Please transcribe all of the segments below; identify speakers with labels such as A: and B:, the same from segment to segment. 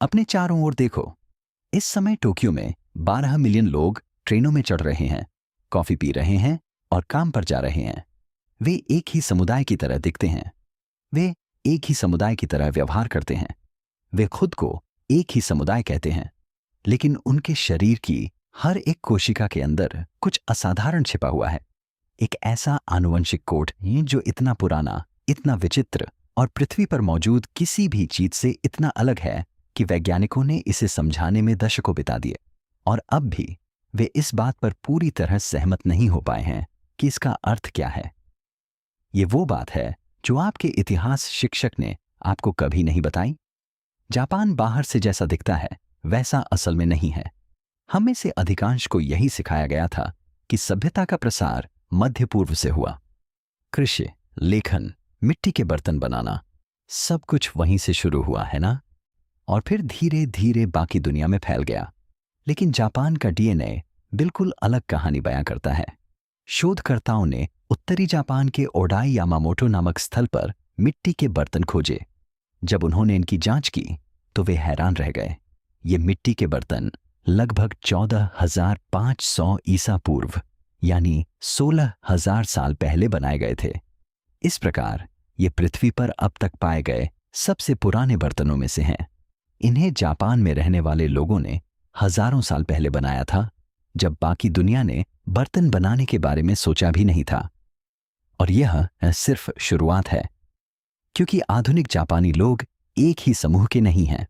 A: अपने चारों ओर देखो। इस समय टोक्यो में 12 मिलियन लोग ट्रेनों में चढ़ रहे हैं, कॉफी पी रहे हैं और काम पर जा रहे हैं। वे एक ही समुदाय की तरह दिखते हैं। वे एक ही समुदाय की तरह व्यवहार करते हैं। वे खुद को एक ही समुदाय कहते हैं, लेकिन उनके शरीर की हर एक कोशिका के अंदर कुछ असाधारण छिपा हुआ है। एक ऐसा आनुवंशिक कोड जो इतना पुराना, इतना विचित्र और पृथ्वी पर मौजूद किसी भी चीज से इतना अलग है कि वैज्ञानिकों ने इसे समझाने में दशकों बिता दिए, और अब भी वे इस बात पर पूरी तरह सहमत नहीं हो पाए हैं कि इसका अर्थ क्या है। ये वो बात है जो आपके इतिहास शिक्षक ने आपको कभी नहीं बताई। जापान बाहर से जैसा दिखता है वैसा असल में नहीं है। हम में से अधिकांश को यही सिखाया गया था कि सभ्यता का प्रसार मध्य पूर्व से हुआ। कृषि, लेखन, मिट्टी के बर्तन बनाना, सब कुछ वहीं से शुरू हुआ, है ना? और फिर धीरे धीरे बाकी दुनिया में फैल गया। लेकिन जापान का डीएनए बिल्कुल अलग कहानी बयां करता है। शोधकर्ताओं ने उत्तरी जापान के ओडाई यामामोटो नामक स्थल पर मिट्टी के बर्तन खोजे। जब उन्होंने इनकी जांच की तो वे हैरान रह गए। ये मिट्टी के बर्तन लगभग 14,500 ईसा पूर्व यानी 16,000 साल पहले बनाए गए थे। इस प्रकार ये पृथ्वी पर अब तक पाए गए सबसे पुराने बर्तनों में से हैं। इन्हें जापान में रहने वाले लोगों ने हजारों साल पहले बनाया था, जब बाकी दुनिया ने बर्तन बनाने के बारे में सोचा भी नहीं था। और यह सिर्फ शुरुआत है, क्योंकि आधुनिक जापानी लोग एक ही समूह के नहीं हैं।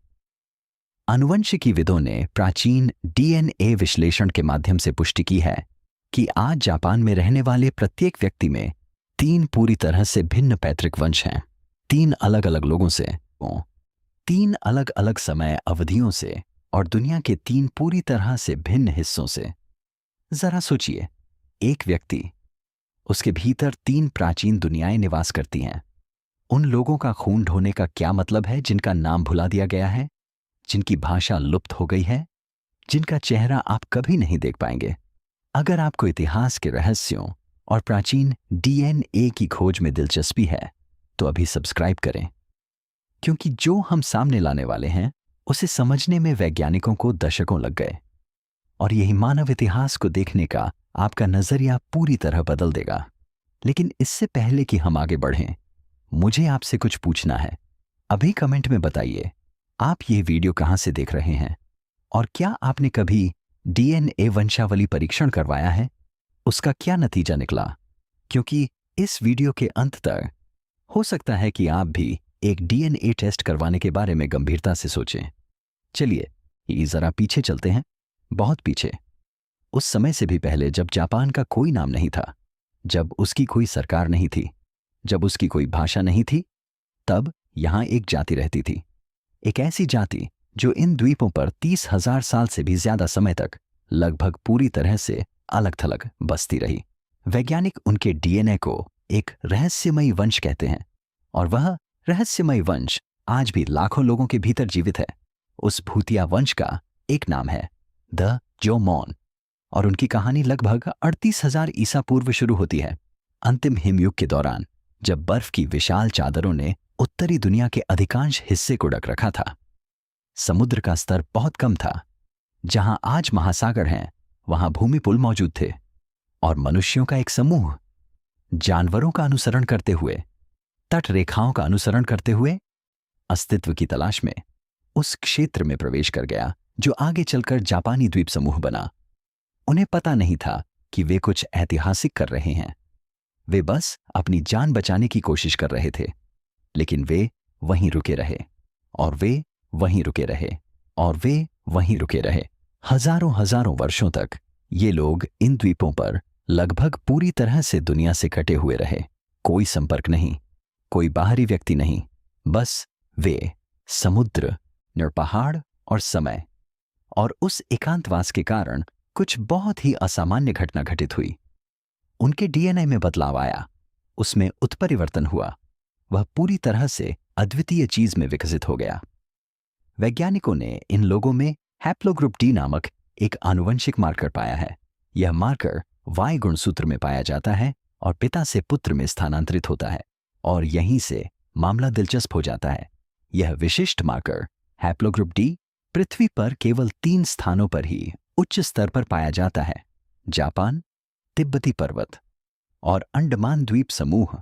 A: आनुवंशिकीविदों ने प्राचीन डीएनए विश्लेषण के माध्यम से पुष्टि की है कि आज जापान में रहने वाले प्रत्येक व्यक्ति में 3 पूरी तरह से भिन्न पैतृक वंश हैं। 3 अलग अलग लोगों से, 3 अलग अलग समय अवधियों से और दुनिया के 3 पूरी तरह से भिन्न हिस्सों से। जरा सोचिए, एक व्यक्ति, उसके भीतर 3 प्राचीन दुनियाएं निवास करती हैं। उन लोगों का खून ढोने का क्या मतलब है जिनका नाम भुला दिया गया है, जिनकी भाषा लुप्त हो गई है, जिनका चेहरा आप कभी नहीं देख पाएंगे। अगर आपको इतिहास के रहस्यों और प्राचीन डीएनए की खोज में दिलचस्पी है तो अभी सब्सक्राइब करें, क्योंकि जो हम सामने लाने वाले हैं उसे समझने में वैज्ञानिकों को दशकों लग गए, और यही मानव इतिहास को देखने का आपका नजरिया पूरी तरह बदल देगा। लेकिन इससे पहले कि हम आगे बढ़ें, मुझे आपसे कुछ पूछना है। अभी कमेंट में बताइए, आप ये वीडियो कहां से देख रहे हैं, और क्या आपने कभी डीएनए वंशावली परीक्षण करवाया है? उसका क्या नतीजा निकला? क्योंकि इस वीडियो के अंत तक हो सकता है कि आप भी एक डीएनए टेस्ट करवाने के बारे में गंभीरता से सोचें। चलिए ये जरा पीछे चलते हैं, बहुत पीछे। उस समय से भी पहले, जब जापान का कोई नाम नहीं था, जब उसकी कोई सरकार नहीं थी, जब उसकी कोई भाषा नहीं थी, तब यहां एक जाति रहती थी। एक ऐसी जाति जो इन द्वीपों पर 30,000 साल से भी ज्यादा समय तक लगभग पूरी तरह से अलग थलग बसती रही। वैज्ञानिक उनके डीएनए को एक रहस्यमयी वंश कहते हैं, और वह रहस्यमयी वंश आज भी लाखों लोगों के भीतर जीवित है। उस भूतिया वंश का एक नाम है द जोमोन, और उनकी कहानी लगभग 38,000 ईसा पूर्व शुरू होती है। अंतिम हिमयुग के दौरान, जब बर्फ की विशाल चादरों ने उत्तरी दुनिया के अधिकांश हिस्से को ढक रखा था, समुद्र का स्तर बहुत कम था। जहां आज महासागर हैं, वहां भूमि पुल मौजूद थे, और मनुष्यों का एक समूह जानवरों का अनुसरण करते हुए, तट रेखाओं का अनुसरण करते हुए, अस्तित्व की तलाश में उस क्षेत्र में प्रवेश कर गया जो आगे चलकर जापानी द्वीप समूह बना। उन्हें पता नहीं था कि वे कुछ ऐतिहासिक कर रहे हैं। वे बस अपनी जान बचाने की कोशिश कर रहे थे। लेकिन वे वहीं रुके रहे, और वे वहीं रुके रहे, और वे वहीं रुके रहे। हजारों हजारों वर्षों तक ये लोग इन द्वीपों पर लगभग पूरी तरह से दुनिया से कटे हुए रहे। कोई संपर्क नहीं, कोई बाहरी व्यक्ति नहीं, बस वे, समुद्र, निरपहाड़ और समय। और उस एकांतवास के कारण कुछ बहुत ही असामान्य घटना घटित हुई। उनके डीएनए में बदलाव आया, उसमें उत्परिवर्तन हुआ, वह पूरी तरह से अद्वितीय चीज में विकसित हो गया। वैज्ञानिकों ने इन लोगों में हैप्लोग्रुप डी नामक एक आनुवंशिक मार्कर पाया है। यह मार्कर वाई गुणसूत्र में पाया जाता है और पिता से पुत्र में स्थानांतरित होता है, और यहीं से मामला दिलचस्प हो जाता है। यह विशिष्ट मार्कर हैप्लोग्रुप डी पृथ्वी पर केवल 3 स्थानों पर ही उच्च स्तर पर पाया जाता है: जापान, तिब्बती पर्वत और अंडमान द्वीप समूह।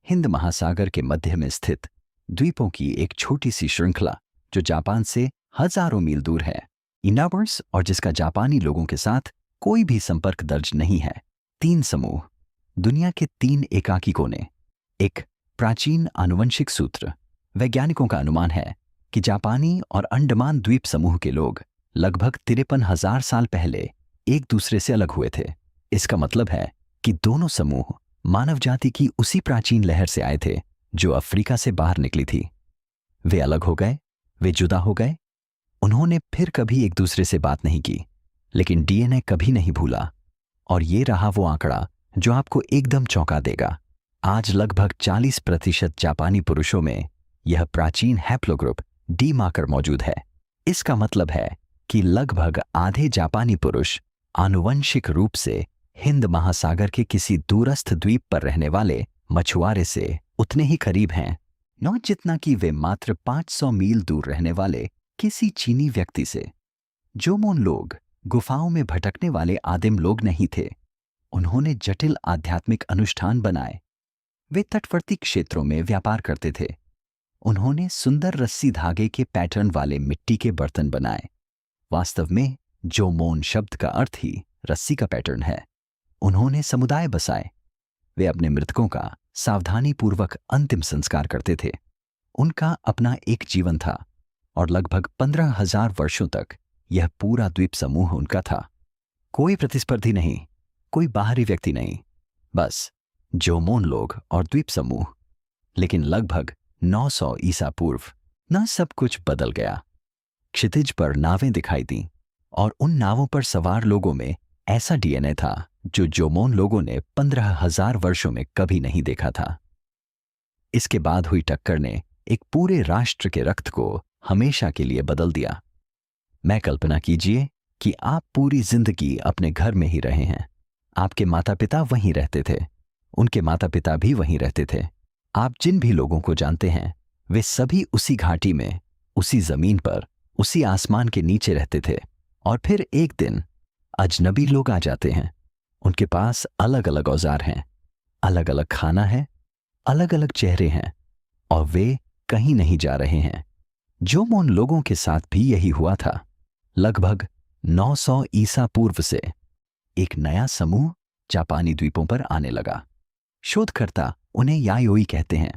A: हिंद महासागर के मध्य में स्थित द्वीपों की एक छोटी सी श्रृंखला जो जापान से हजारों मील दूर है, इनावर्स, और जिसका जापानी लोगों के साथ कोई भी संपर्क दर्ज नहीं है। 3 समूह, दुनिया के 3 एकाकी कोने। एक प्राचीन आनुवंशिक सूत्र। वैज्ञानिकों का अनुमान है कि जापानी और अंडमान द्वीप समूह के लोग लगभग 53,000 साल पहले एक दूसरे से अलग हुए थे। इसका मतलब है कि दोनों समूह मानव जाति की उसी प्राचीन लहर से आए थे जो अफ्रीका से बाहर निकली थी। वे अलग हो गए, वे जुदा हो गए। उन्होंने फिर कभी एक दूसरे से बात नहीं की, लेकिन डीएनए कभी नहीं भूला। और ये रहा वो आंकड़ा जो आपको एकदम चौंका देगा। आज लगभग 40% जापानी पुरुषों में यह प्राचीन हैप्लोग्रुप डी मार्कर मौजूद है। इसका मतलब है कि लगभग आधे जापानी पुरुष आनुवंशिक रूप से हिंद महासागर के किसी दूरस्थ द्वीप पर रहने वाले मछुआरे से उतने ही करीब हैं, न जितना कि वे मात्र 500 मील दूर रहने वाले किसी चीनी व्यक्ति से। जोमोन लोग गुफाओं में भटकने वाले आदिम लोग नहीं थे। उन्होंने जटिल आध्यात्मिक अनुष्ठान बनाए। वे तटवर्ती क्षेत्रों में व्यापार करते थे। उन्होंने सुंदर रस्सी धागे के पैटर्न वाले मिट्टी के बर्तन बनाए। वास्तव में जोमोन शब्द का अर्थ ही रस्सी का पैटर्न है। उन्होंने समुदाय बसाए। वे अपने मृतकों का सावधानीपूर्वक अंतिम संस्कार करते थे। उनका अपना एक जीवन था और लगभग 15,000 वर्षों तक यह पूरा द्वीप समूह उनका था। कोई प्रतिस्पर्धी नहीं, कोई बाहरी व्यक्ति नहीं, बस जोमोन लोग और द्वीप समूह। लेकिन लगभग 900 ईसा पूर्व न सब कुछ बदल गया। क्षितिज पर नावें दिखाई दीं और उन नावों पर सवार लोगों में ऐसा डीएनए था जो जोमोन लोगों ने 15,000 वर्षों में कभी नहीं देखा था। इसके बाद हुई टक्कर ने एक पूरे राष्ट्र के रक्त को हमेशा के लिए बदल दिया। मैं कल्पना कीजिए कि आप पूरी जिंदगी अपने घर में ही रहे हैं। आपके माता पिता वहीं रहते थे, उनके माता पिता भी वहीं रहते थे। आप जिन भी लोगों को जानते हैं वे सभी उसी घाटी में, उसी जमीन पर, उसी आसमान के नीचे रहते थे। और फिर एक दिन अजनबी लोग आ जाते हैं। उनके पास अलग अलग औजार हैं, अलग अलग खाना है, अलग अलग चेहरे हैं, और वे कहीं नहीं जा रहे हैं। जोमोन लोगों के साथ भी यही हुआ था। लगभग 900 ईसा पूर्व से एक नया समूह जापानी द्वीपों पर आने लगा। शोधकर्ता उन्हें यायोई कहते हैं।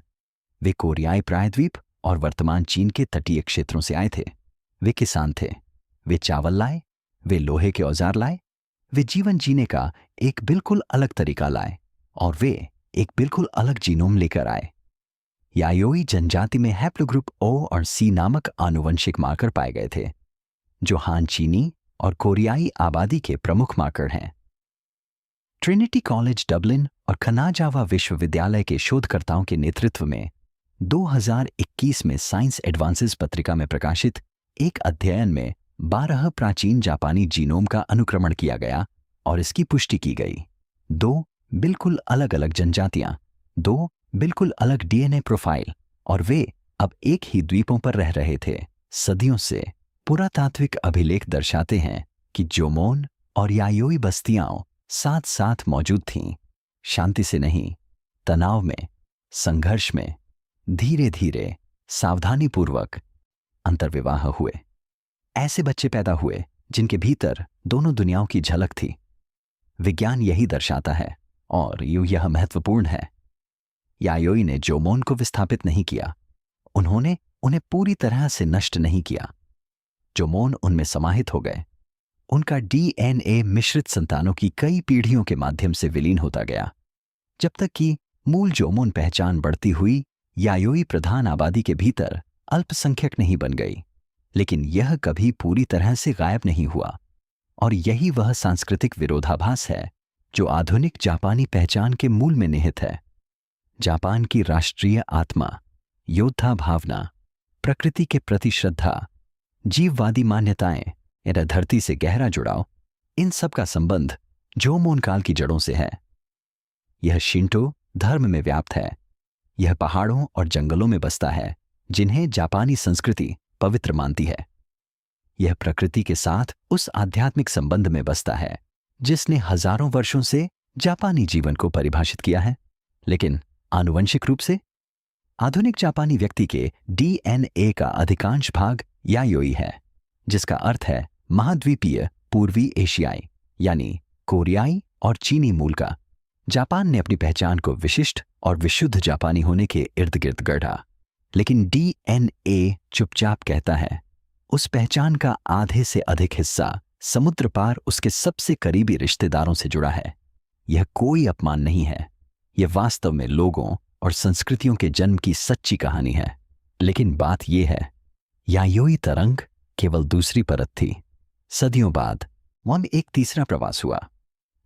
A: वे कोरियाई प्रायद्वीप और वर्तमान चीन के तटीय क्षेत्रों से आए थे। वे किसान थे। वे चावल लाए, वे लोहे के औजार लाए, वे जीवन जीने का एक बिल्कुल अलग तरीका लाए, और वे एक बिल्कुल अलग जीनोम लेकर आए। यायोई जनजाति में हैप्लोग्रुप ओ और सी नामक आनुवंशिक मार्कर पाए गए थे, जो हान चीनी और कोरियाई आबादी के प्रमुख मार्कर हैं। ट्रिनिटी कॉलेज डबलिन और कनाजावा विश्वविद्यालय के शोधकर्ताओं के नेतृत्व में 2021 में साइंस एडवांसेस पत्रिका में प्रकाशित एक अध्ययन में 12 प्राचीन जापानी जीनोम का अनुक्रमण किया गया और इसकी पुष्टि की गई। 2 बिल्कुल अलग अलग जनजातियां, 2 बिल्कुल अलग डीएनए प्रोफाइल, और वे अब एक ही द्वीपों पर रह रहे थे। सदियों से पुरातात्विक अभिलेख दर्शाते हैं कि जोमोन और यायोई बस्तियां साथ साथ मौजूद थीं, शांति से नहीं, तनाव में, संघर्ष में। धीरे धीरे, सावधानीपूर्वक अंतर्विवाह हुए। ऐसे बच्चे पैदा हुए जिनके भीतर दोनों दुनियाओं की झलक थी। विज्ञान यही दर्शाता है और यह महत्वपूर्ण है। यायोई ने जोमोन को विस्थापित नहीं किया। उन्होंने उन्हें पूरी तरह से नष्ट नहीं किया। जोमोन उनमें समाहित हो गए। उनका डीएनए मिश्रित संतानों की कई पीढ़ियों के माध्यम से विलीन होता गया, जब तक कि मूल जोमोन पहचान बढ़ती हुई यायोई प्रधान आबादी के भीतर अल्पसंख्यक नहीं बन गई। लेकिन यह कभी पूरी तरह से गायब नहीं हुआ, और यही वह सांस्कृतिक विरोधाभास है जो आधुनिक जापानी पहचान के मूल में निहित है। जापान की राष्ट्रीय आत्मा, योद्धा भावना, प्रकृति के प्रति श्रद्धा, जीववादी मान्यताएं, या धरती से गहरा जुड़ाव, इन सब का संबंध जोमोन काल की जड़ों से है। यह शिंटो धर्म में व्याप्त है। यह पहाड़ों और जंगलों में बसता है, जिन्हें जापानी संस्कृति पवित्र मानती है। यह प्रकृति के साथ उस आध्यात्मिक संबंध में बसता है जिसने हजारों वर्षों से जापानी जीवन को परिभाषित किया है। लेकिन आनुवंशिक रूप से आधुनिक जापानी व्यक्ति के डीएनए का अधिकांश भाग यायोई है, जिसका अर्थ है महाद्वीपीय पूर्वी एशियाई, यानी कोरियाई और चीनी मूल का। जापान ने अपनी पहचान को विशिष्ट और विशुद्ध जापानी होने के इर्द गिर्द गढ़ा, लेकिन डीएनए चुपचाप कहता है उस पहचान का आधे से अधिक हिस्सा समुद्र पार उसके सबसे करीबी रिश्तेदारों से जुड़ा है। यह कोई अपमान नहीं है, यह वास्तव में लोगों और संस्कृतियों के जन्म की सच्ची कहानी है। लेकिन बात यह है, यायोई तरंग केवल दूसरी परत थी। सदियों बाद वहां एक तीसरा प्रवास हुआ।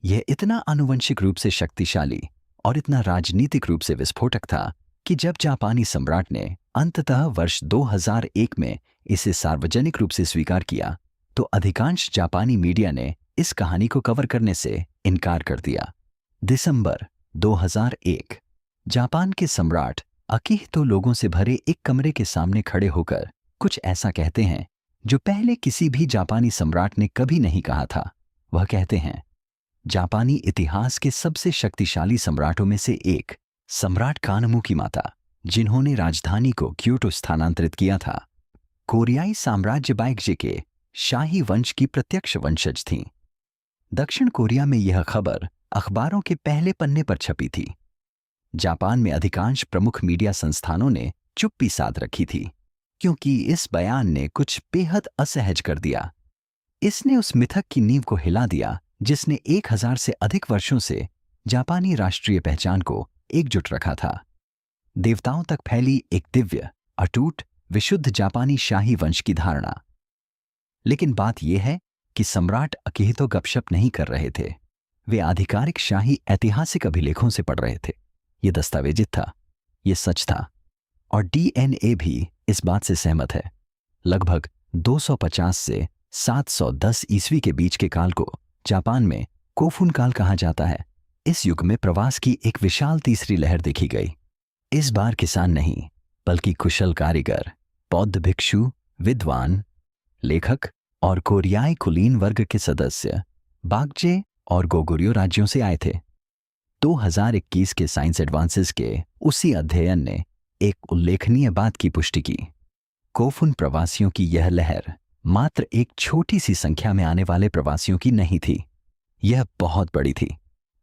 A: यह इतना आनुवंशिक रूप से शक्तिशाली और इतना राजनीतिक रूप से विस्फोटक था कि जब जापानी सम्राट ने अंततः वर्ष 2001 में इसे सार्वजनिक रूप से स्वीकार किया, तो अधिकांश जापानी मीडिया ने इस कहानी को कवर करने से इनकार कर दिया। दिसंबर 2001, जापान के सम्राट अकिहितो लोगों से भरे एक कमरे के सामने खड़े होकर कुछ ऐसा कहते हैं जो पहले किसी भी जापानी सम्राट ने कभी नहीं कहा था। वह कहते हैं, जापानी इतिहास के सबसे शक्तिशाली सम्राटों में से एक सम्राट कानमू की माता, जिन्होंने राजधानी को क्योटो स्थानांतरित किया था, कोरियाई साम्राज्य बाइकजे के शाही वंश की प्रत्यक्ष वंशज थीं। दक्षिण कोरिया में यह खबर अखबारों के पहले पन्ने पर छपी थी। जापान में अधिकांश प्रमुख मीडिया संस्थानों ने चुप्पी साध रखी थी, क्योंकि इस बयान ने कुछ बेहद असहज कर दिया। इसने उस मिथक की नींव को हिला दिया जिसने 1000 से अधिक वर्षों से जापानी राष्ट्रीय पहचान को एकजुट रखा था। देवताओं तक फैली एक दिव्य, अटूट, विशुद्ध जापानी शाही वंश की धारणा। लेकिन बात यह है कि सम्राट अकिहितो गपशप नहीं कर रहे थे। वे आधिकारिक शाही ऐतिहासिक अभिलेखों से पढ़ रहे थे। यह दस्तावेजित था, यह सच था, और डीएनए भी इस बात से सहमत है। लगभग 250 से 710 ईस्वी के बीच के काल को जापान में कोफुन काल कहा जाता है। इस युग में प्रवास की एक विशाल तीसरी लहर देखी गई। इस बार किसान नहीं, बल्कि कुशल कारीगर, बौद्ध भिक्षु, विद्वान, लेखक और कोरियाई कुलीन वर्ग के सदस्य बागजे और गोगुर्यो राज्यों से आए थे। 2021 के साइंस एडवांसेस के उसी अध्ययन ने एक उल्लेखनीय बात की पुष्टि की। कोफुन प्रवासियों की यह लहर मात्र एक छोटी सी संख्या में आने वाले प्रवासियों की नहीं थी, यह बहुत बड़ी थी।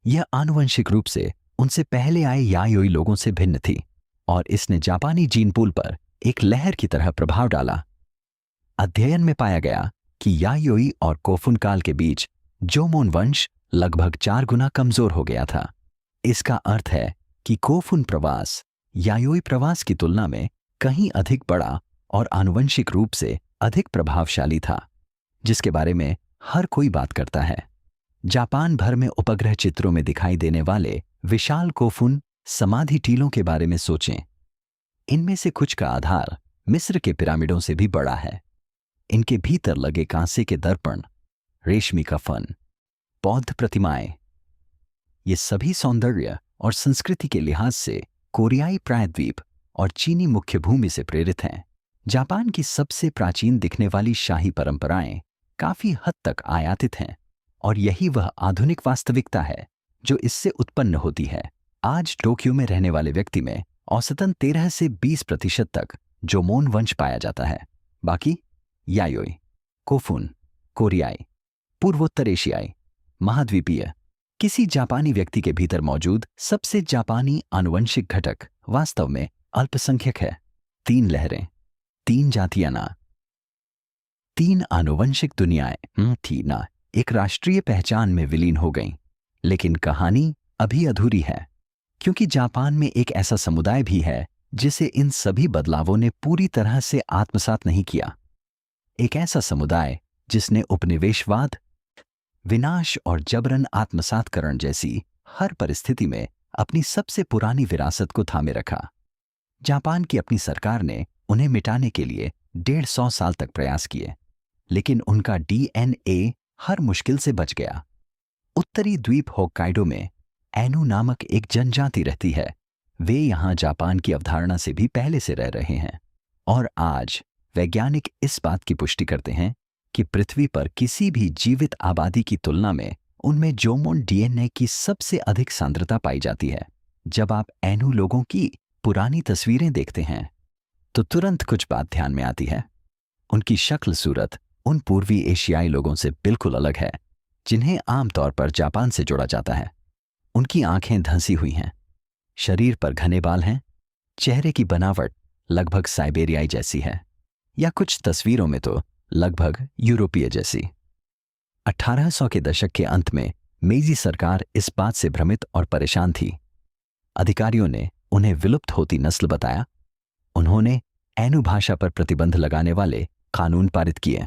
A: यह आनुवंशिक रूप से उनसे पहले आए यायोई लोगों से भिन्न थी, और इसने जापानी जीन पूल पर एक लहर की तरह प्रभाव डाला। अध्ययन में पाया गया कि यायोई और कोफुन काल के बीच जोमोन वंश लगभग 4 गुना कमजोर हो गया था। इसका अर्थ है कि कोफुन प्रवास यायोई प्रवास की तुलना में कहीं अधिक बड़ा और आनुवंशिक रूप से अधिक प्रभावशाली था, जिसके बारे में हर कोई बात करता है। जापान भर में उपग्रह चित्रों में दिखाई देने वाले विशाल कोफुन समाधि टीलों के बारे में सोचें। इनमें से कुछ का आधार मिस्र के पिरामिडों से भी बड़ा है। इनके भीतर लगे कांसे के दर्पण, रेशमी कफन, बौद्ध प्रतिमाएं, ये सभी सौंदर्य और संस्कृति के लिहाज से कोरियाई प्रायद्वीप और चीनी मुख्य भूमि से प्रेरित हैं। जापान की सबसे प्राचीन दिखने वाली शाही परंपराएं काफी हद तक आयातित हैं, और यही वह आधुनिक वास्तविकता है जो इससे उत्पन्न होती है। आज टोक्यो में रहने वाले व्यक्ति में औसतन 13 से 20% तक जोमोन वंश पाया जाता है। बाकी यायोई, कोफुन, कोरियाई, पूर्वोत्तर एशियाई, महाद्वीपीय। किसी जापानी व्यक्ति के भीतर मौजूद सबसे जापानी आनुवंशिक घटक वास्तव में अल्पसंख्यक है। 3 लहरें, 3 जातियां ना, 3 आनुवंशिक दुनियाएं थी ना एक राष्ट्रीय पहचान में विलीन हो गईं। लेकिन कहानी अभी अधूरी है, क्योंकि जापान में एक ऐसा समुदाय भी है जिसे इन सभी बदलावों ने पूरी तरह से आत्मसात नहीं किया। एक ऐसा समुदाय जिसने उपनिवेशवाद, विनाश और जबरन आत्मसातकरण जैसी हर परिस्थिति में अपनी सबसे पुरानी विरासत को थामे रखा। जापान की अपनी सरकार ने उन्हें मिटाने के लिए 150 साल तक प्रयास किए, लेकिन उनका डीएनए हर मुश्किल से बच गया। उत्तरी द्वीप होक्काइडो में एनु नामक एक जनजाति रहती है। वे यहां जापान की अवधारणा से भी पहले से रह रहे हैं, और आज वैज्ञानिक इस बात की पुष्टि करते हैं कि पृथ्वी पर किसी भी जीवित आबादी की तुलना में उनमें जोमोन डीएनए की सबसे अधिक सांद्रता पाई जाती है। जब आप एनू लोगों की पुरानी तस्वीरें देखते हैं तो तुरंत कुछ बात ध्यान में आती है। उनकी शक्ल सूरत उन पूर्वी एशियाई लोगों से बिल्कुल अलग है जिन्हें आमतौर पर जापान से जोड़ा जाता है। उनकी आंखें धंसी हुई हैं, शरीर पर घने बाल हैं, चेहरे की बनावट लगभग साइबेरियाई जैसी है, या कुछ तस्वीरों में तो लगभग यूरोपीय जैसी। 1800 के दशक के अंत में मेजी सरकार इस बात से भ्रमित और परेशान थी। अधिकारियों ने उन्हें विलुप्त होती नस्ल बताया। उन्होंने एनू भाषा पर प्रतिबंध लगाने वाले कानून पारित किए।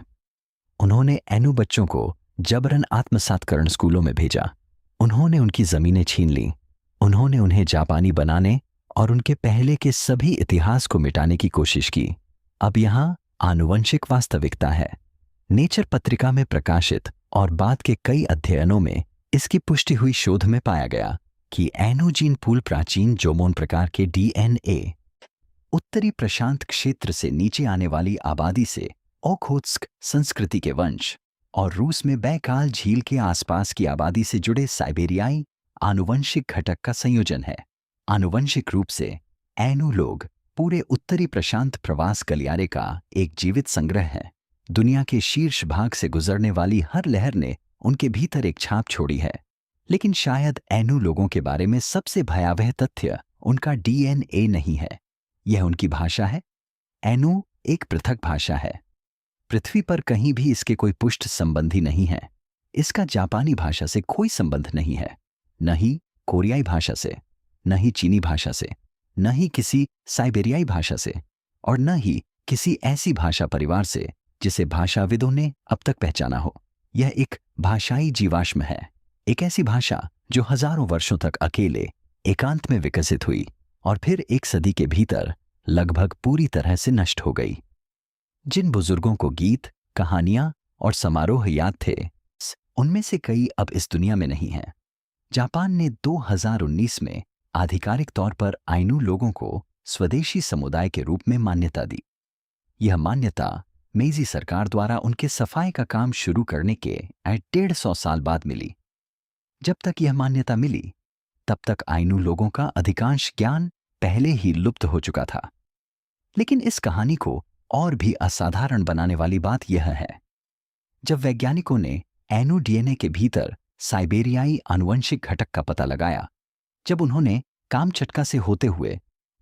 A: उन्होंने एनू बच्चों को जबरन आत्मसातकरण स्कूलों में भेजा। उन्होंने उनकी जमीनें छीन लीं। उन्होंने उन्हें जापानी बनाने और उनके पहले के सभी इतिहास को मिटाने की कोशिश की। अब यहां आनुवंशिक वास्तविकता है। नेचर पत्रिका में प्रकाशित और बाद के कई अध्ययनों में इसकी पुष्टि हुई शोध में पाया गया कि एनू जीन पूल प्राचीन जोमोन प्रकार के डीएनए उत्तरी प्रशांत क्षेत्र से नीचे आने वाली आबादी से ओखोत्स्क संस्कृति के वंश और रूस में बैकाल झील के आसपास की आबादी से जुड़े साइबेरियाई आनुवंशिक घटक का संयोजन है। आनुवंशिक रूप से एनू लोग पूरे उत्तरी प्रशांत प्रवास गलियारे का एक जीवित संग्रह है। दुनिया के शीर्ष भाग से गुजरने वाली हर लहर ने उनके भीतर एक छाप छोड़ी है। लेकिन शायद एनू लोगों के बारे में सबसे भयावह तथ्य उनका डीएनए नहीं है, यह उनकी भाषा है। एनू एक पृथक भाषा है। पृथ्वी पर कहीं भी इसके कोई पुष्ट संबंधी नहीं है। इसका जापानी भाषा से कोई संबंध नहीं है, न ही कोरियाई भाषा से, न ही चीनी भाषा से, न ही किसी साइबेरियाई भाषा से, और न ही किसी ऐसी भाषा परिवार से जिसे भाषाविदों ने अब तक पहचाना हो। यह एक भाषाई जीवाश्म है, एक ऐसी भाषा जो हजारों वर्षों तक अकेले एकांत में विकसित हुई और फिर एक सदी के भीतर लगभग पूरी तरह से नष्ट हो गई। जिन बुजुर्गों को गीत, कहानियां और समारोह याद थे, उनमें से कई अब इस दुनिया में नहीं हैं। जापान ने 2019 में आधिकारिक तौर पर आइनू लोगों को स्वदेशी समुदाय के रूप में मान्यता दी। यह मान्यता मेजी सरकार द्वारा उनके सफाई का काम शुरू करने के 150 साल बाद मिली। जब तक यह मान्यता मिली, तब तक आइनू लोगों का अधिकांश ज्ञान पहले ही लुप्त हो चुका था। लेकिन इस कहानी को और भी असाधारण बनाने वाली बात यह है, जब वैज्ञानिकों ने एनू डीएनए के भीतर साइबेरियाई आनुवंशिक घटक का पता लगाया, जब उन्होंने कामचटका से होते हुए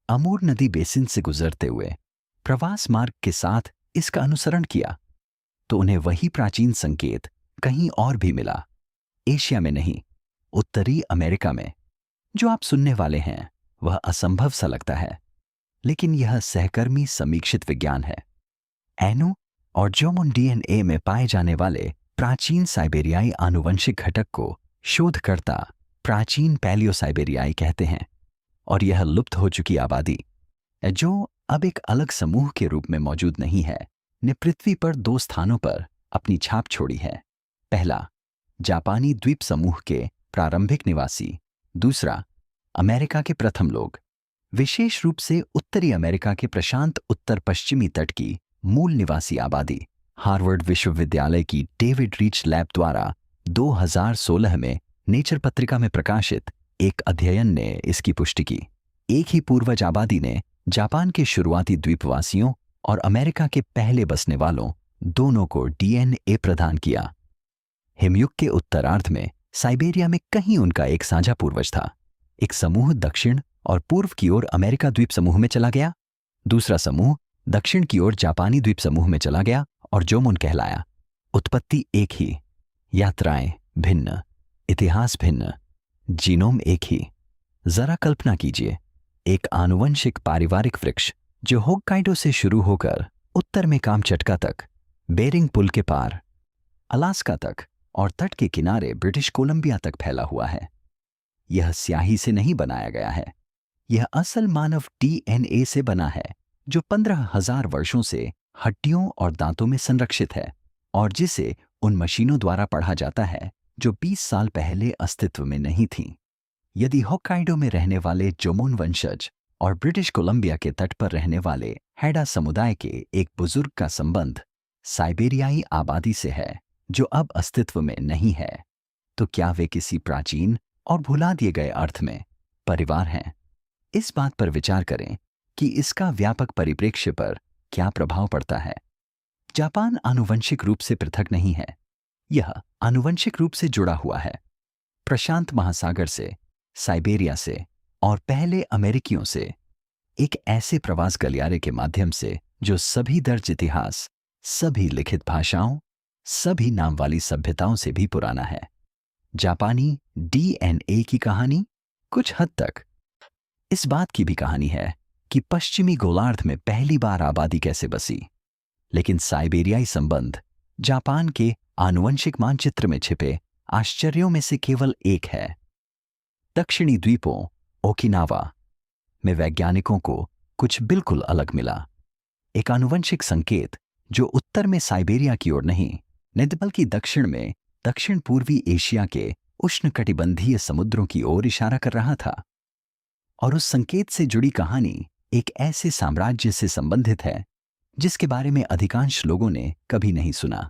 A: अमूर नदी बेसिन से गुजरते हुए प्रवास मार्ग के साथ इसका अनुसरण किया, तो उन्हें वही प्राचीन संकेत कहीं और भी मिला। एशिया में नहीं, उत्तरी अमेरिका में। जो आप सुनने वाले हैं वह असंभव सा लगता है, लेकिन यह सहकर्मी समीक्षित विज्ञान है। एनू और जोमोन डीएनए में पाए जाने वाले प्राचीन साइबेरियाई आनुवंशिक घटक को शोधकर्ता प्राचीन पैलियो साइबेरियाई कहते हैं, और यह लुप्त हो चुकी आबादी, जो अब एक अलग समूह के रूप में मौजूद नहीं है, ने पृथ्वी पर 2 स्थानों पर अपनी छाप छोड़ी है। पहला, जापानी द्वीप समूह के प्रारंभिक निवासी। दूसरा, अमेरिका के प्रथम लोग, विशेष रूप से उत्तरी अमेरिका के प्रशांत उत्तर पश्चिमी तट की मूल निवासी आबादी। हार्वर्ड विश्वविद्यालय की डेविड रीच लैब द्वारा 2016 में नेचर पत्रिका में प्रकाशित एक अध्ययन ने इसकी पुष्टि की। एक ही पूर्वज आबादी ने जापान के शुरुआती द्वीपवासियों और अमेरिका के पहले बसने वालों दोनों को डीएनए प्रदान किया। हिमयुग के उत्तरार्ध में साइबेरिया में कहीं उनका एक साझा पूर्वज था। एक समूह दक्षिण और पूर्व की ओर अमेरिका द्वीप समूह में चला गया, दूसरा समूह दक्षिण की ओर जापानी द्वीप समूह में चला गया और जोमोन कहलाया। उत्पत्ति एक ही, यात्राएं भिन्न, इतिहास भिन्न, जीनोम एक ही। जरा कल्पना कीजिए, एक आनुवंशिक पारिवारिक वृक्ष जो होक्काइडो से शुरू होकर उत्तर में कामचटका तक, बेरिंग पुल के पार अलास्का तक और तट के किनारे ब्रिटिश कोलंबिया तक फैला हुआ है। यह स्याही से नहीं बनाया गया है, यह असल मानव डीएनए से बना है, जो 15,000 वर्षों से हड्डियों और दांतों में संरक्षित है और जिसे उन मशीनों द्वारा पढ़ा जाता है जो 20 साल पहले अस्तित्व में नहीं थीं। यदि होक्काइडो में रहने वाले जोमोन वंशज और ब्रिटिश कोलंबिया के तट पर रहने वाले हैडा समुदाय के एक बुजुर्ग का संबंध साइबेरियाई आबादी से है जो अब अस्तित्व में नहीं है, तो क्या वे किसी प्राचीन और भुला दिए गए अर्थ में परिवार हैं? इस बात पर विचार करें कि इसका व्यापक परिप्रेक्ष्य पर क्या प्रभाव पड़ता है। जापान आनुवंशिक रूप से पृथक नहीं है, यह आनुवंशिक रूप से जुड़ा हुआ है। प्रशांत महासागर से, साइबेरिया से और पहले अमेरिकियों से, एक ऐसे प्रवास गलियारे के माध्यम से जो सभी दर्ज इतिहास, सभी लिखित भाषाओं, सभी नाम वाली सभ्यताओं से भी पुराना है। जापानी डीएनए की कहानी कुछ हद तक इस बात की भी कहानी है कि पश्चिमी गोलार्ध में पहली बार आबादी कैसे बसी, लेकिन साइबेरियाई संबंध जापान के आनुवंशिक मानचित्र में छिपे आश्चर्यों में से केवल एक है। दक्षिणी द्वीपों ओकिनावा में वैज्ञानिकों को कुछ बिल्कुल अलग मिला। एक आनुवंशिक संकेत जो उत्तर में साइबेरिया की ओर नहीं बल्कि दक्षिण में दक्षिण पूर्वी एशिया के उष्णकटिबंधीय समुद्रों की ओर इशारा कर रहा था। और उस संकेत से जुड़ी कहानी एक ऐसे साम्राज्य से संबंधित है जिसके बारे में अधिकांश लोगों ने कभी नहीं सुना।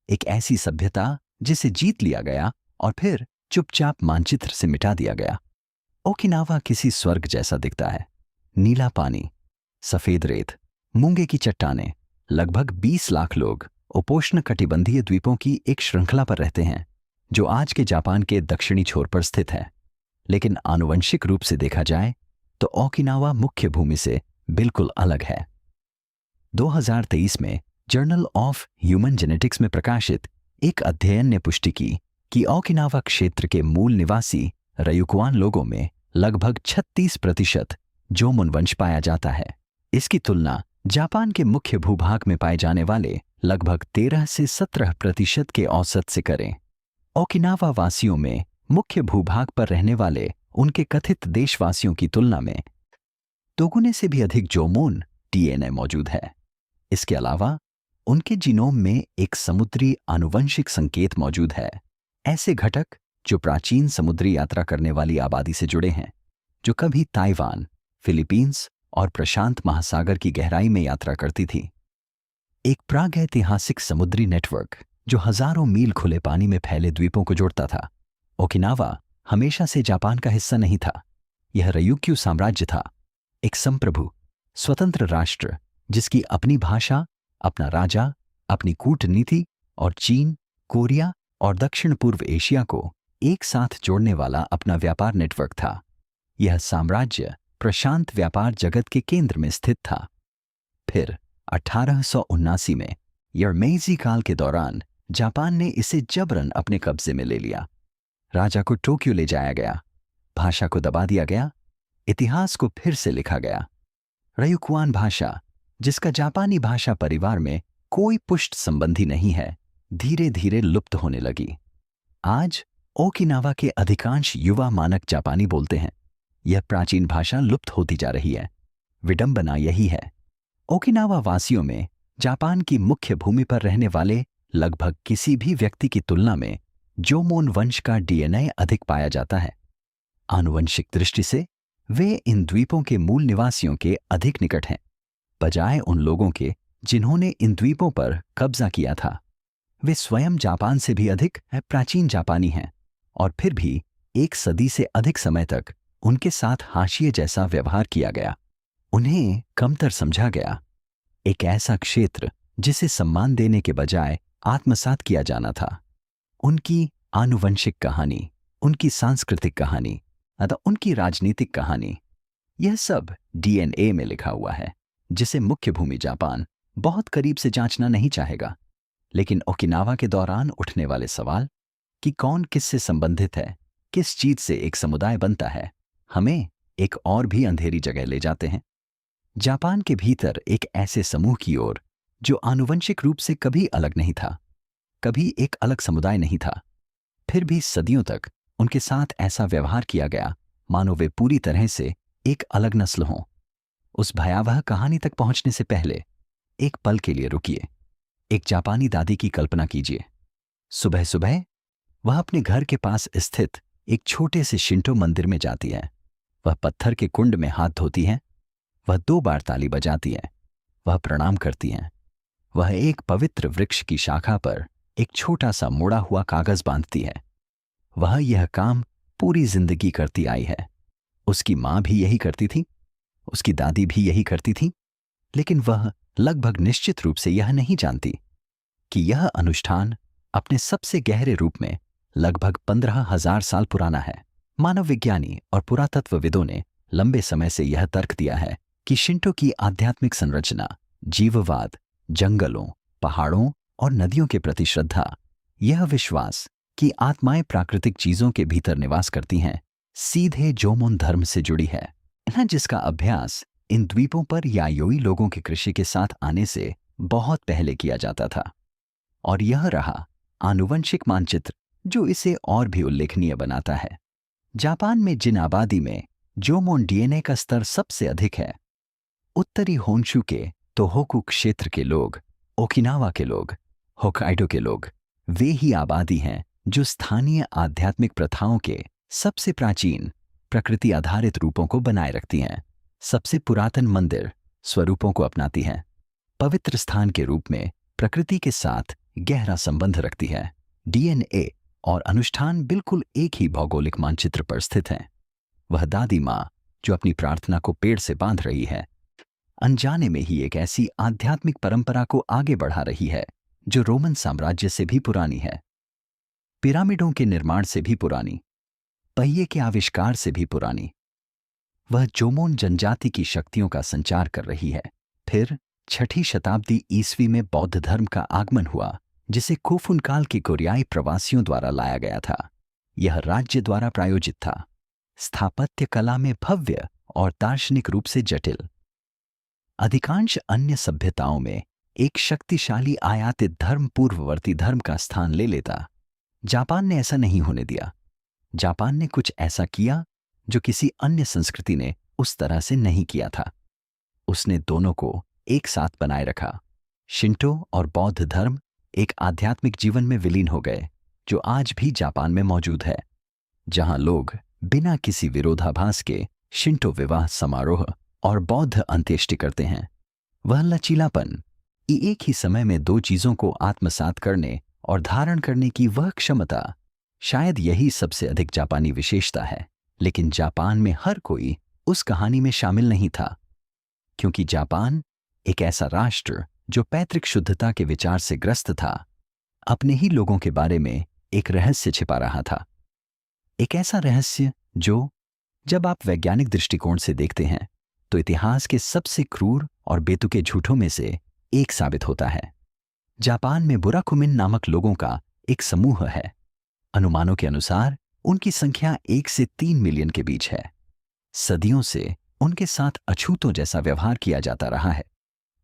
A: एक ऐसी सभ्यता जिसे जीत लिया गया और फिर चुपचाप मानचित्र से मिटा दिया गया। ओकिनावा किसी स्वर्ग जैसा दिखता है। नीला पानी, सफेद रेत, मूंगे की चट्टानें, लगभग 20 लाख लोग उपोष्ण कटिबंधीय द्वीपों की एक श्रृंखला पर रहते हैं जो आज के जापान के दक्षिणी छोर पर स्थित है। लेकिन आनुवंशिक रूप से देखा जाए तो ओकिनावा मुख्य भूमि से बिल्कुल अलग है। 2023 में जर्नल ऑफ ह्यूमन जेनेटिक्स में प्रकाशित एक अध्ययन ने पुष्टि की कि ओकिनावा क्षेत्र के मूल निवासी रयुकुआन लोगों में लगभग 36% जोमोन वंश पाया जाता है। इसकी तुलना जापान के मुख्य भूभाग में पाए जाने वाले लगभग 13 से 17% के औसत से करें। ओकिनावा वासियों में मुख्य भूभाग पर रहने वाले उनके कथित देशवासियों की तुलना में दोगुने से भी अधिक जोमोन डीएनए मौजूद है। इसके अलावा उनके जीनोम में एक समुद्री आनुवंशिक संकेत मौजूद है। ऐसे घटक जो प्राचीन समुद्री यात्रा करने वाली आबादी से जुड़े हैं, जो कभी ताइवान, फिलीपींस और प्रशांत महासागर की गहराई में यात्रा करती थी। एक प्रागैतिहासिक समुद्री नेटवर्क जो हजारों मील खुले पानी में फैले द्वीपों को जोड़ता था। ओकिनावा हमेशा से जापान का हिस्सा नहीं था। यह रयुक्यू साम्राज्य था, एक संप्रभु स्वतंत्र राष्ट्र जिसकी अपनी भाषा, अपना राजा, अपनी कूटनीति और चीन, कोरिया और दक्षिण पूर्व एशिया को एक साथ जोड़ने वाला अपना व्यापार नेटवर्क था। यह साम्राज्य प्रशांत व्यापार जगत के केंद्र में स्थित था। फिर 1879 में यरमेइजी काल के दौरान जापान ने इसे जबरन अपने कब्जे में ले लिया। राजा को टोक्यो ले जाया गया, भाषा को दबा दिया गया, इतिहास को फिर से लिखा गया। रयुकुआन भाषा, जिसका जापानी भाषा परिवार में कोई पुष्ट संबंधी नहीं है, धीरे धीरे लुप्त होने लगी। आज ओकिनावा के अधिकांश युवा मानक जापानी बोलते हैं। यह प्राचीन भाषा लुप्त होती जा रही है। विडंबना यही है, ओकिनावा वासियों में जापान की मुख्य भूमि पर रहने वाले लगभग किसी भी व्यक्ति की तुलना में जोमोन वंश का डीएनए अधिक पाया जाता है। आनुवंशिक दृष्टि से वे इन द्वीपों के मूल निवासियों के अधिक निकट हैं, बजाय उन लोगों के जिन्होंने इन द्वीपों पर कब्जा किया था। वे स्वयं जापान से भी अधिक प्राचीन जापानी हैं और फिर भी 1 सदी से अधिक समय तक उनके साथ हाशिए जैसा व्यवहार किया गया। उन्हें कमतर समझा गया। एक ऐसा क्षेत्र जिसे सम्मान देने के बजाय आत्मसात किया जाना था। उनकी आनुवंशिक कहानी, उनकी सांस्कृतिक कहानी, अथवा उनकी राजनीतिक कहानी, यह सब डीएनए में लिखा हुआ है, जिसे मुख्य भूमि जापान बहुत करीब से जांचना नहीं चाहेगा। लेकिन ओकिनावा के दौरान उठने वाले सवाल कि कौन किससे संबंधित है, किस चीज से एक समुदाय बनता है, हमें एक और भी अंधेरी जगह ले जाते हैं। जापान के भीतर एक ऐसे समूह की ओर जो आनुवंशिक रूप से कभी अलग नहीं था, कभी एक अलग समुदाय नहीं था, फिर भी सदियों तक उनके साथ ऐसा व्यवहार किया गया मानो वे पूरी तरह से एक अलग नस्ल हों। उस भयावह कहानी तक पहुंचने से पहले एक पल के लिए रुकिए। एक जापानी दादी की कल्पना कीजिए। सुबह सुबह वह अपने घर के पास स्थित एक छोटे से शिंटो मंदिर में जाती है। वह पत्थर के कुंड में हाथ धोती है। वह 2 बार ताली बजाती है वह प्रणाम करती हैं। वह एक पवित्र वृक्ष की शाखा पर एक छोटा सा मुड़ा हुआ कागज बांधती है। वह यह काम पूरी जिंदगी करती आई है। उसकी मां भी यही करती थी, उसकी दादी भी यही करती थी, लेकिन वह लगभग निश्चित रूप से यह नहीं जानती कि यह अनुष्ठान अपने सबसे गहरे रूप में लगभग 15,000 साल पुराना है। मानव विज्ञानी और पुरातत्वविदों ने लंबे समय से यह तर्क दिया है कि शिंटो की आध्यात्मिक संरचना, जीववाद, जंगलों, पहाड़ों और नदियों के प्रति श्रद्धा, यह विश्वास कि आत्माएं प्राकृतिक चीजों के भीतर निवास करती हैं, सीधे जोमोन धर्म से जुड़ी है, जिसका अभ्यास इन द्वीपों पर यायोई लोगों के कृषि के साथ आने से बहुत पहले किया जाता था। और यह रहा आनुवंशिक मानचित्र जो इसे और भी उल्लेखनीय बनाता है। जापान में जिन आबादी में जोमोन डीएनए का स्तर सबसे अधिक है, उत्तरी होन्शु के तोहोकू क्षेत्र के लोग, ओकिनावा के लोग, होक्काइडो के लोग, वे ही आबादी हैं जो स्थानीय आध्यात्मिक प्रथाओं के सबसे प्राचीन प्रकृति आधारित रूपों को बनाए रखती हैं, सबसे पुरातन मंदिर स्वरूपों को अपनाती हैं, पवित्र स्थान के रूप में प्रकृति के साथ गहरा संबंध रखती है। डीएनए और अनुष्ठान बिल्कुल एक ही भौगोलिक मानचित्र पर स्थित हैं। वह दादी माँ जो अपनी प्रार्थना को पेड़ से बांध रही है, अनजाने में ही एक ऐसी आध्यात्मिक परंपरा को आगे बढ़ा रही है जो रोमन साम्राज्य से भी पुरानी है, पिरामिडों के निर्माण से भी पुरानी, पहिए के आविष्कार से भी पुरानी। वह जोमोन जनजाति की शक्तियों का संचार कर रही है। फिर 6ठी शताब्दी ईस्वी में बौद्ध धर्म का आगमन हुआ, जिसे कोफुन काल के कोरियाई प्रवासियों द्वारा लाया गया था। यह राज्य द्वारा प्रायोजित था, स्थापत्य कला में भव्य और दार्शनिक रूप से जटिल। अधिकांश अन्य सभ्यताओं में एक शक्तिशाली आयातित धर्म पूर्ववर्ती धर्म का स्थान ले लेता। जापान ने ऐसा नहीं होने दिया। जापान ने कुछ ऐसा किया जो किसी अन्य संस्कृति ने उस तरह से नहीं किया था। उसने दोनों को एक साथ बनाए रखा। शिंटो और बौद्ध धर्म एक आध्यात्मिक जीवन में विलीन हो गए जो आज भी जापान में मौजूद है, जहां लोग बिना किसी विरोधाभास के शिंटो विवाह समारोह और बौद्ध अंत्येष्टि करते हैं। वह लचीलापन, एक ही समय में दो चीजों को आत्मसात करने और धारण करने की वह क्षमता, शायद यही सबसे अधिक जापानी विशेषता है। लेकिन जापान में हर कोई उस कहानी में शामिल नहीं था, क्योंकि जापान एक ऐसा राष्ट्र जो पैतृक शुद्धता के विचार से ग्रस्त था, अपने ही लोगों के बारे में एक रहस्य छिपा रहा था। एक ऐसा रहस्य जो, जब आप वैज्ञानिक दृष्टिकोण से देखते हैं, तो इतिहास के सबसे क्रूर और बेतुके झूठों में से एक साबित होता है। जापान में बुराकुमिन नामक लोगों का एक समूह है। अनुमानों के अनुसार उनकी संख्या 1 से 3 मिलियन के बीच है। सदियों से उनके साथ अछूतों जैसा व्यवहार किया जाता रहा है।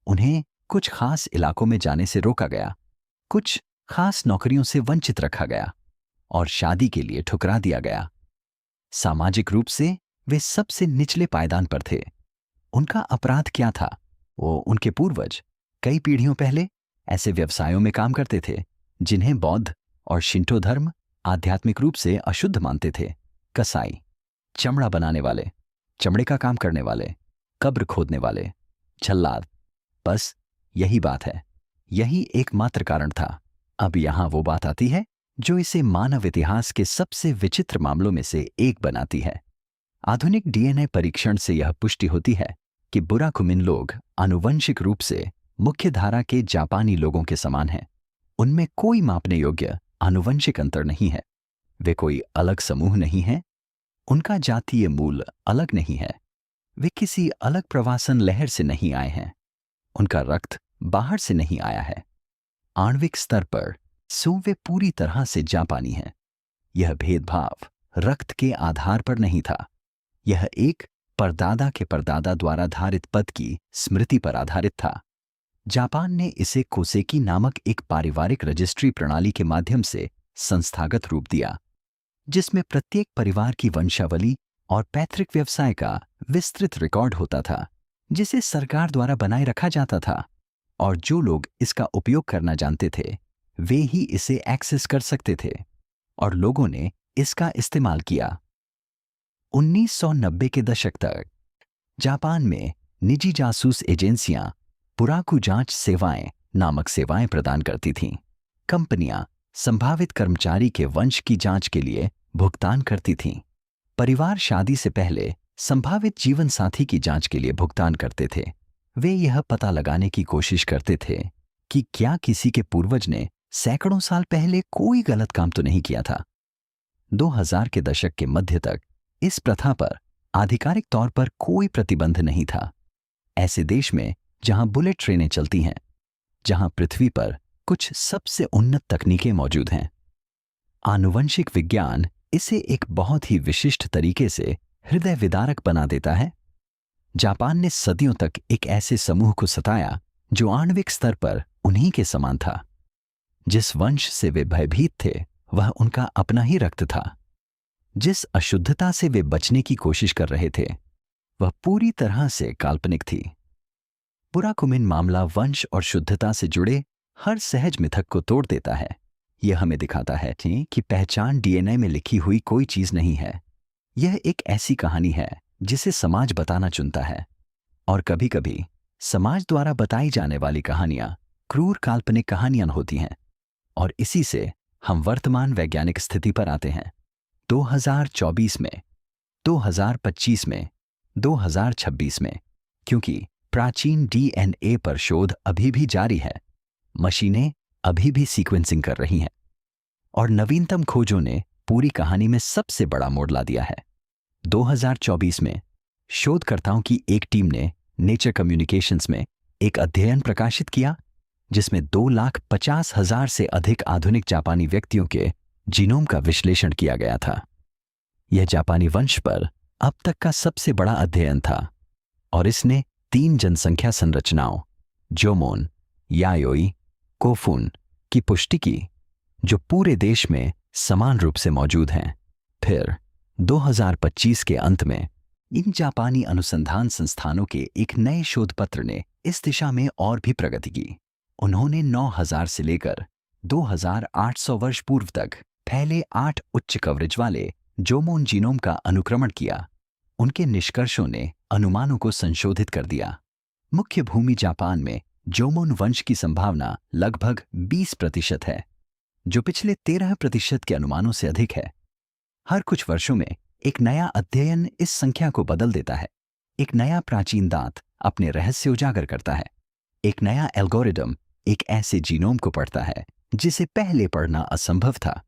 A: उन्हें कुछ खास इलाकों में जाने से रोका गया, कुछ खास नौकरियों से वंचित रखा गया और शादी के लिए ठुकरा दिया गया। सामाजिक रूप से वे सबसे निचले पायदान पर थे। उनका अपराध क्या था? वो उनके पूर्वज कई पीढ़ियों पहले ऐसे व्यवसायों में काम करते थे जिन्हें बौद्ध और शिंटो धर्म आध्यात्मिक रूप से अशुद्ध मानते थे। कसाई, चमड़ा बनाने वाले, चमड़े का काम करने वाले, कब्र खोदने वाले, जल्लाद, बस यही बात है। यही एकमात्र कारण था। अब यहां वो बात आती है जो इसे मानव इतिहास के सबसे विचित्र मामलों में से एक बनाती है। आधुनिक डीएनए परीक्षण से यह पुष्टि होती है कि बुराकुमिन लोग आनुवंशिक रूप से मुख्य धारा के जापानी लोगों के समान हैं। उनमें कोई मापने योग्य आनुवंशिक अंतर नहीं है। वे कोई अलग समूह नहीं है। उनका जातीय मूल अलग नहीं है। वे किसी अलग प्रवासन लहर से नहीं आए हैं। उनका रक्त बाहर से नहीं आया है। आणविक स्तर पर वे पूरी तरह से जापानी हैं। यह भेदभाव रक्त के आधार पर नहीं था। यह एक परदादा के परदादा द्वारा धारित पद की स्मृति पर आधारित था। जापान ने इसे कोसेकी नामक एक पारिवारिक रजिस्ट्री प्रणाली के माध्यम से संस्थागत रूप दिया, जिसमें प्रत्येक परिवार की वंशावली और पैतृक व्यवसाय का विस्तृत रिकॉर्ड होता था, जिसे सरकार द्वारा बनाए रखा जाता था। और जो लोग इसका उपयोग करना जानते थे वे ही इसे एक्सेस कर सकते थे, और लोगों ने इसका इस्तेमाल किया। 1990 के दशक तक जापान में निजी जासूस एजेंसियां पुराकु जांच सेवाएं नामक सेवाएं प्रदान करती थीं। कंपनियां संभावित कर्मचारी के वंश की जांच के लिए भुगतान करती थीं। परिवार शादी से पहले संभावित जीवन साथी की जांच के लिए भुगतान करते थे। वे यह पता लगाने की कोशिश करते थे कि क्या किसी के पूर्वज ने सैकड़ों साल पहले कोई गलत काम तो नहीं किया था। 2000 के दशक के मध्य तक इस प्रथा पर आधिकारिक तौर पर कोई प्रतिबंध नहीं था। ऐसे देश में जहां बुलेट ट्रेनें चलती हैं, जहां पृथ्वी पर कुछ सबसे उन्नत तकनीकें मौजूद हैं, आनुवंशिक विज्ञान इसे एक बहुत ही विशिष्ट तरीके से हृदय विदारक बना देता है। जापान ने सदियों तक एक ऐसे समूह को सताया जो आणविक स्तर पर उन्हीं के समान था। जिस वंश से वे भयभीत थे वह उनका अपना ही रक्त था। जिस अशुद्धता से वे बचने की कोशिश कर रहे थे वह पूरी तरह से काल्पनिक थी। पुराकुमिन मामला वंश और शुद्धता से जुड़े हर सहज मिथक को तोड़ देता है। यह हमें दिखाता है कि पहचान डीएनए में लिखी हुई कोई चीज नहीं है। यह एक ऐसी कहानी है जिसे समाज बताना चुनता है, और कभी-कभी समाज द्वारा बताई जाने वाली कहानियां क्रूर काल्पनिक कहानियां होती हैं। और इसी से हम वर्तमान वैज्ञानिक स्थिति पर आते हैं। 2024 में, 2025 में, 2026 में, क्योंकि प्राचीन डीएनए पर शोध अभी भी जारी है, मशीनें अभी भी सीक्वेंसिंग कर रही हैं, और नवीनतम खोजों ने पूरी कहानी में सबसे बड़ा मोड़ ला दिया है। 2024 में शोधकर्ताओं की एक टीम ने नेचर कम्युनिकेशंस में एक अध्ययन प्रकाशित किया जिसमें 2,50,000 से अधिक आधुनिक जापानी व्यक्तियों के जीनोम का विश्लेषण किया गया था। यह जापानी वंश पर अब तक का सबसे बड़ा अध्ययन था, और इसने 3 जनसंख्या संरचनाओं जोमोन, यायोई, कोफुन की पुष्टि की जो पूरे देश में समान रूप से मौजूद हैं। फिर 2025 के अंत में इन जापानी अनुसंधान संस्थानों के एक नए शोध पत्र ने इस दिशा में और भी प्रगति की। उन्होंने 9,000 से लेकर 2,800 वर्ष पूर्व तक फैले 8 उच्च कवरेज वाले जोमोन जीनोम का अनुक्रमण किया। उनके निष्कर्षों ने अनुमानों को संशोधित कर दिया। मुख्य भूमि जापान में जोमोन वंश की संभावना लगभग 20% है, जो पिछले 13% के अनुमानों से अधिक है। हर कुछ वर्षों में एक नया अध्ययन इस संख्या को बदल देता है। एक नया प्राचीन दांत अपने रहस्य उजागर करता है। एक नया एल्गोरिदम एक ऐसे जीनोम को पढ़ता है जिसे पहले पढ़ना असंभव था,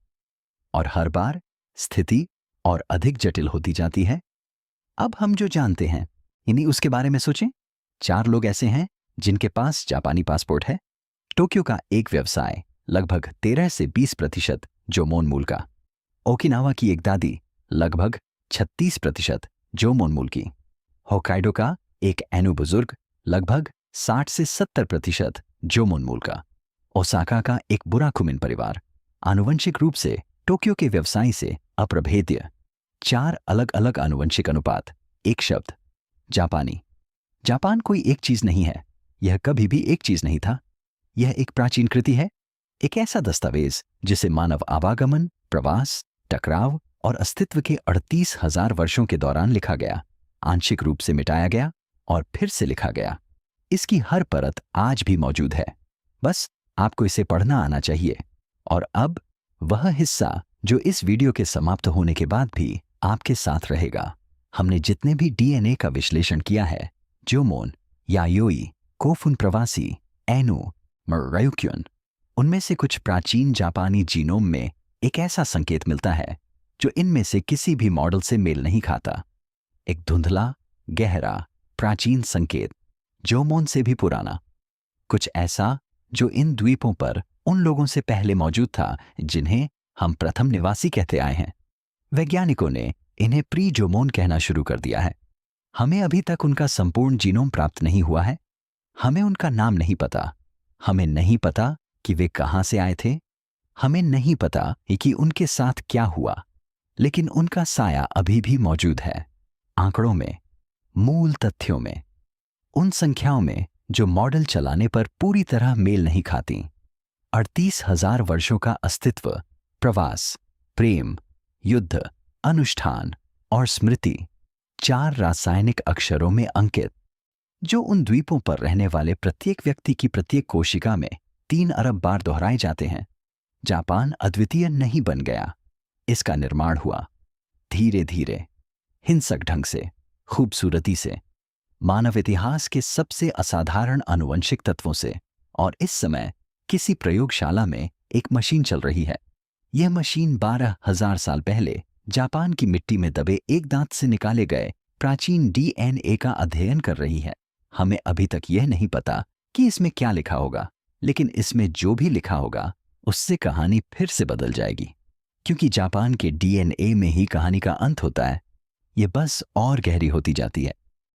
A: और हर बार स्थिति और अधिक जटिल होती जाती है। अब हम जो जानते हैं यानी उसके बारे में सोचें। 4 लोग ऐसे हैं जिनके पास जापानी पासपोर्ट है। टोक्यो का एक व्यवसाय लगभग 13 से 20% जोमोन मूल का। ओकिनावा की एक दादी लगभग 36% जोमोन मूल की। होक्काइडो का एक एनु बुजुर्ग लगभग 60 से 70% जोमोन मूल का। ओसाका का एक बुराकुमिन परिवार आनुवंशिक रूप से टोक्यो के व्यवसायी से अप्रभेद्य। 4 अलग अलग आनुवंशिक अनुपात। एक शब्द जापानी। जापान कोई एक चीज नहीं है, यह कभी भी एक चीज नहीं था। यह एक प्राचीन कृति है, एक ऐसा दस्तावेज जिसे मानव आवागमन, प्रवास, टकराव और अस्तित्व के 38,000 वर्षों के दौरान लिखा गया, आंशिक रूप से मिटाया गया और फिर से लिखा गया। इसकी हर परत आज भी मौजूद है, बस आपको इसे पढ़ना आना चाहिए। और अब वह हिस्सा जो इस वीडियो के समाप्त होने के बाद भी आपके साथ रहेगा। हमने जितने भी डीएनए का विश्लेषण किया है, जोमोन, यायोई, कोफुन प्रवासी, एनु, मर्रायुक्युन, उनमें से कुछ प्राचीन जापानी जीनोम में एक ऐसा संकेत मिलता है जो इनमें से किसी भी मॉडल से मेल नहीं खाता। एक धुंधला, गहरा, प्राचीन संकेत, जोमोन से भी पुराना। कुछ ऐसा जो इन द्वीपों पर उन लोगों से पहले मौजूद था जिन्हें हम प्रथम निवासी कहते आए हैं। वैज्ञानिकों ने इन्हें प्री जोमोन कहना शुरू कर दिया है। हमें अभी तक उनका संपूर्ण जीनोम प्राप्त नहीं हुआ है। हमें उनका नाम नहीं पता। हमें नहीं पता कि वे कहां से आए थे। हमें नहीं पता कि उनके साथ क्या हुआ, लेकिन उनका साया अभी भी मौजूद है। आंकड़ों में, मूल तथ्यों में, उन संख्याओं में जो मॉडल चलाने पर पूरी तरह मेल नहीं खाती। 38,000 वर्षों का अस्तित्व, प्रवास, प्रेम, युद्ध, अनुष्ठान और स्मृति, 4 रासायनिक अक्षरों में अंकित। जो उन द्वीपों पर रहने वाले प्रत्येक व्यक्ति की प्रत्येक कोशिका में 3 अरब बार दोहराए जाते हैं। जापान अद्वितीय नहीं बन गया, इसका निर्माण हुआ धीरे धीरे, हिंसक ढंग से, खूबसूरती से, मानव इतिहास के सबसे असाधारण आनुवंशिक तत्वों से। और इस समय किसी प्रयोगशाला में एक मशीन चल रही है। यह मशीन 12,000 साल पहले जापान की मिट्टी में दबे एक दांत से निकाले गए प्राचीन डीएनए का अध्ययन कर रही है। हमें अभी तक यह नहीं पता कि इसमें क्या लिखा होगा, लेकिन इसमें जो भी लिखा होगा उससे कहानी फिर से बदल जाएगी, क्योंकि जापान के डीएनए में ही कहानी का अंत होता है। यह बस और गहरी होती जाती है।